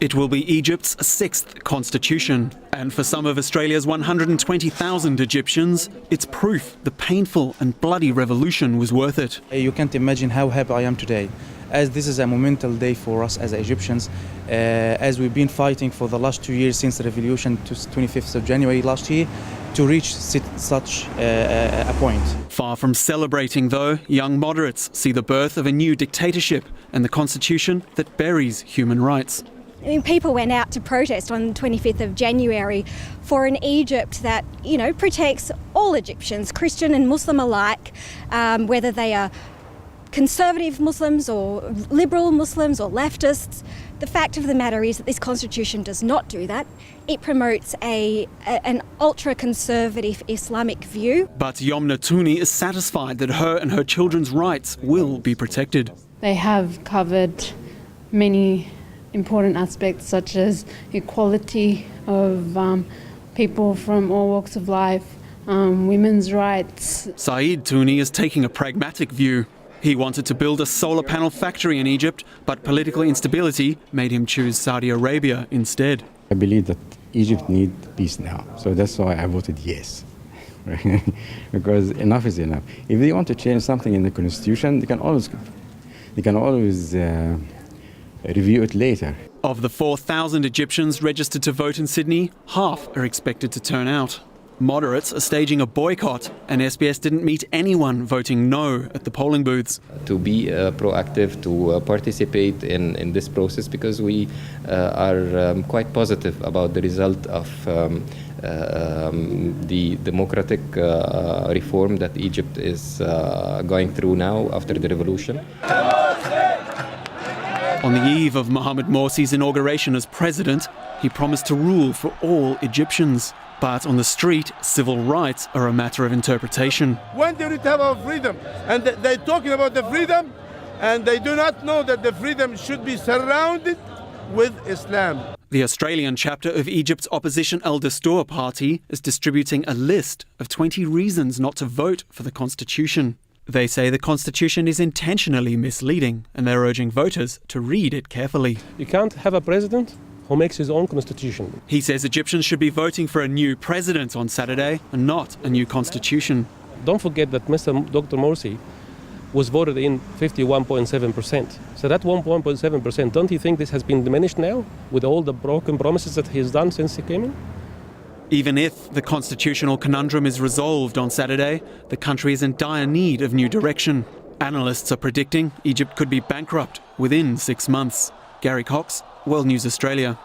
It will be Egypt's 6th constitution, and for some of Australia's 120,000 Egyptians, it's proof the painful and bloody revolution was worth it. You can't imagine how happy I am today, as this is a monumental day for us as Egyptians, as we've been fighting for the last 2 years since the revolution to 25th of January last year to reach such a point. Far from celebrating, though, young moderates see the birth of a new dictatorship and the constitution that buries human rights. I mean, people went out to protest on the 25th of January for an Egypt that, protects all Egyptians, Christian and Muslim alike, whether they are conservative Muslims or liberal Muslims or leftists. The fact of the matter is that this constitution does not do that. It promotes an ultra-conservative Islamic view. But Yomna Tooney is satisfied that her and her children's rights will be protected. They have covered many important aspects such as equality of people from all walks of life, women's rights. Saeed Tooney is taking a pragmatic view. He wanted to build a solar panel factory in Egypt, but political instability made him choose Saudi Arabia instead. I believe that Egypt needs peace now, so that's why I voted yes. Because enough is enough. If they want to change something in the constitution, they can always review it later. Of the 4,000 Egyptians registered to vote in Sydney, half are expected to turn out. Moderates are staging a boycott, and SBS didn't meet anyone voting no at the polling booths. To be proactive, to participate in this process, because we are quite positive about the result of the democratic reform that Egypt is going through now after the revolution. On the eve of Mohamed Morsi's inauguration as president, he promised to rule for all Egyptians. But on the street, civil rights are a matter of interpretation. When do we have our freedom? And they're talking about the freedom, and they do not know that the freedom should be surrounded with Islam. The Australian chapter of Egypt's opposition Al Dastoor party is distributing a list of 20 reasons not to vote for the constitution. They say the constitution is intentionally misleading, and they're urging voters to read it carefully. You can't have a president who makes his own constitution. He says Egyptians should be voting for a new president on Saturday and not a new constitution. Don't forget that Dr. Morsi was voted in 51.7%. So that 1.7%, don't you think this has been diminished now with all the broken promises that he's done since he came in? Even if the constitutional conundrum is resolved on Saturday, the country is in dire need of new direction. Analysts are predicting Egypt could be bankrupt within 6 months. Gary Cox, World News Australia.